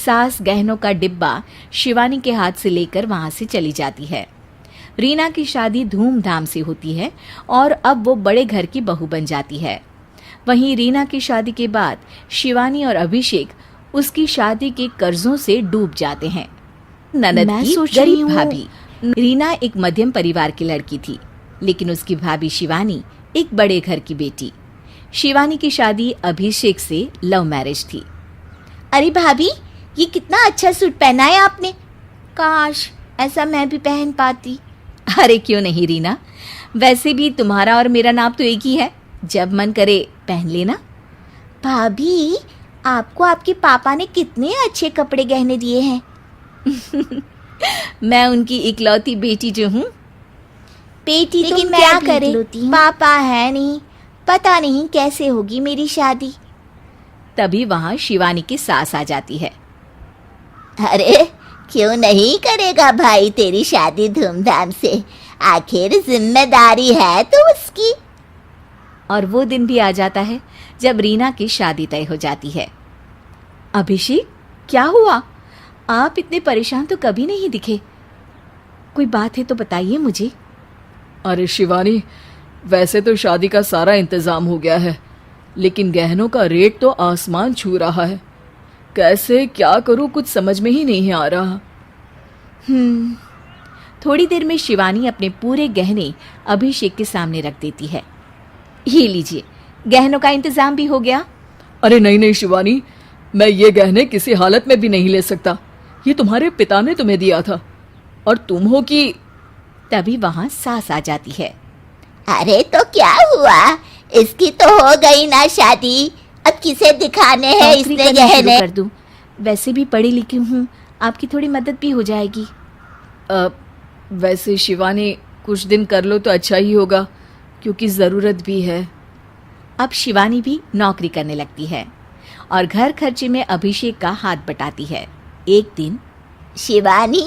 सास गहनों का डिब्बा शिवानी के हाथ से लेकर वहां से चली जाती है। रीना की शादी धूमधाम से होती है और अब वो बड़े घर की बहू बन जाती है। वहीं रीना की शादी के बाद शिवानी और अभिषेक उसकी शादी के कर्जों से डूब जाते हैं। ननद की गरीब भाभी। रीना एक मध्यम परिवार की लड़की थी, लेकिन उसकी भाभी शिवानी एक बड़े घर की बेटी। शिवानी की शादी अभिषेक से लव मैरिज थी। अरे भाभी, ये कितना अच्छा सूट पहना है आपने। काश ऐसा मैं भी पहन पाती। अरे क्यों नहीं रीना, वैसे भी तुम्हारा और मेरा नाप तो एक ही है, जब मन करे पहन लेना। भाभी, आपको आपके पापा ने कितने अच्छे कपड़े गहने दिए हैं। मैं उनकी इकलौती बेटी जो हूँ। बेटी तो क्या करे, पापा है नहीं, पता नहीं कैसे होगी मेरी शादी। तभी वहां शिवानी की सास आ जाती है। अरे क्यों नहीं करेगा भाई तेरी शादी धूमधाम से, आखिर जिम्मेदारी है तो उसकी। और वो दिन भी आ जाता है जब रीना की शादी तय हो जाती है। अभिषेक, क्या हुआ? आप इतने परेशान तो कभी नहीं दिखे, कोई बात है तो बताइए मुझे। अरे शिवानी, वैसे तो शादी का सारा इंतजाम हो गया है, लेकिन गहनों का रेट तो आसमान छू रहा है। कैसे क्या करूं, कुछ समझ में ही नहीं आ रहा। थोड़ी देर में शिवानी अपने पूरे गहने अभिषेक के सामने रख देती है। ये लीजिए, गहनों का इंतजाम भी हो गया। अरे नहीं नहीं शिवानी, मैं ये गहने किसी हालत में भी नहीं ले सकता। ये तुम्हारे पिता ने तुम्हें दिया था और तुम हो कि। तभी वहां सास आ जाती है। अरे तो क्या हुआ, इसकी तो हो गई ना शादी, अब किसे दिखाने हैं इसने गहने। कर दूं, वैसे भी पढ़ी लिखी हूँ, आपकी थोड़ी मदद भी हो जाएगी। वैसे शिवानी, कुछ दिन कर लो तो अच्छा ही होगा, क्योंकि ज़रूरत भी है। अब शिवानी भी नौकरी करने लगती है और घर खर्चे में अभिषेक का हाथ बटाती है। एक दिन शिवानी,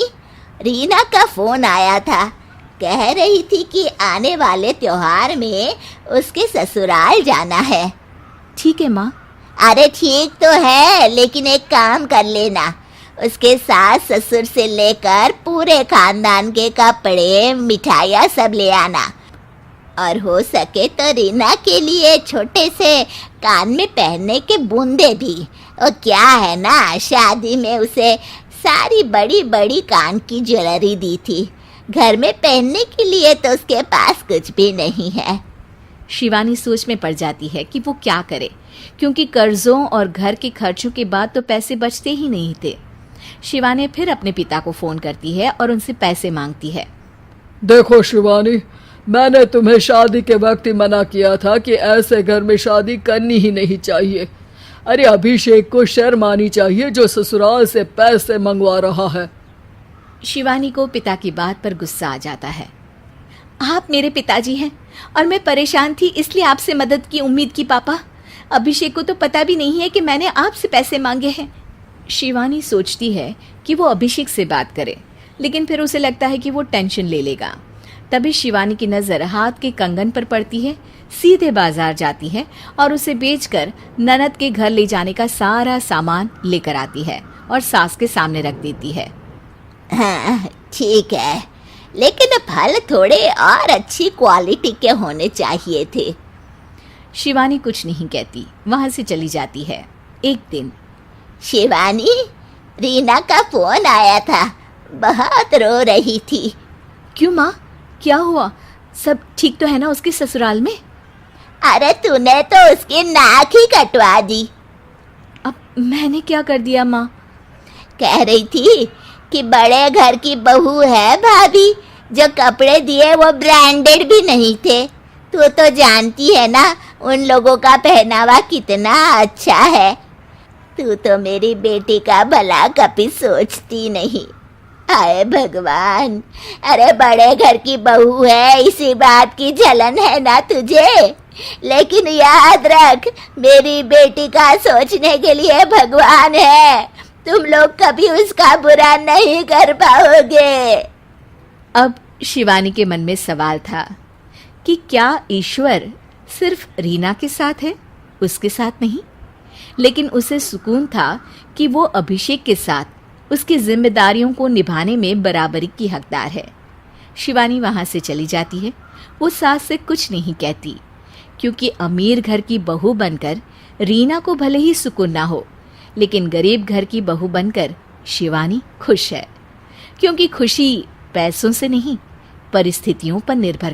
रीना का फोन आया था, कह रही थी कि आने वाले त्योहार में उसके ससुराल जाना है। ठीक है माँ। अरे ठीक तो है, लेकिन एक काम कर लेना, उसके सास ससुर से लेकर पूरे खानदान के कपड़े मिठाइयाँ सब ले आना, और हो सके तो रीना के लिए छोटे से कान में पहनने के बूंदे भी। और क्या है ना, शादी में उसे सारी बड़ी बड़ी कान की ज्वेलरी दी थी, घर में पहनने के लिए तो उसके पास कुछ भी नहीं है। शिवानी सोच में पड़ जाती है कि वो क्या करे, क्योंकि कर्जों और घर के खर्चों के बाद तो पैसे बचते ही नहीं थे। शिवानी फिर अपने पिता को फोन करती है और उनसे पैसे मांगती है। देखो शिवानी, मैंने तुम्हें शादी के वक्त ही मना किया था कि ऐसे घर में शादी करनी ही नहीं चाहिए। अरे अभिषेक को शर्म आनी चाहिए जो ससुराल से पैसे मंगवा रहा है। शिवानी को पिता की बात पर गुस्सा आ जाता है। आप मेरे पिताजी हैं और मैं परेशान थी, इसलिए आपसे मदद की उम्मीद की पापा। अभिषेक को तो पता भी नहीं है कि मैंने आपसे पैसे मांगे हैं। शिवानी सोचती है कि वो अभिषेक से बात करे, लेकिन फिर उसे लगता है कि वो टेंशन ले लेगा। तभी शिवानी की नज़र हाथ के कंगन पर पड़ती है। सीधे बाजार जाती है और उसे बेचकर ननद के घर ले जाने का सारा सामान लेकर आती है और सास के सामने रख देती है। हाँ ठीक है, लेकिन फल थोड़े और अच्छी क्वालिटी के होने चाहिए थे। शिवानी कुछ नहीं कहती, वहां से चली जाती है। एक दिन शिवानी, रीना का फोन आया था, बहुत रो रही थी। क्यों माँ, क्या हुआ? सब ठीक तो है ना उसके ससुराल में? अरे तूने तो उसकी नाक ही कटवा दी। अब मैंने क्या कर दिया माँ? कह रही थी कि बड़े घर की बहू है भाभी, जो कपड़े दिए वो ब्रांडेड भी नहीं थे। तू तो जानती है ना उन लोगों का पहनावा कितना अच्छा है। तू तो मेरी बेटी का भला कभी सोचती नहीं। हाय भगवान, अरे बड़े घर की बहू है, इसी बात की जलन है ना तुझे, लेकिन याद रख मेरी बेटी का सोचने के लिए भगवान है, तुम लोग कभी उसका बुरा नहीं कर पाओगे। अब शिवानी के मन में सवाल था कि क्या ईश्वर सिर्फ रीना के साथ है, उसके साथ नहीं? लेकिन उसे सुकून था कि वो अभिषेक के साथ उसकी जिम्मेदारियों को निभाने में बराबरी की हकदार है। शिवानी वहां से चली जाती है। वो सास से कुछ नहीं कहती, क्योंकि अमीर घर की बहू बनकर रीना को भले ही सुकून ना हो, लेकिन गरीब घर की बहू बनकर शिवानी खुश है, क्योंकि खुशी पैसों से नहीं परिस्थितियों पर निर्भर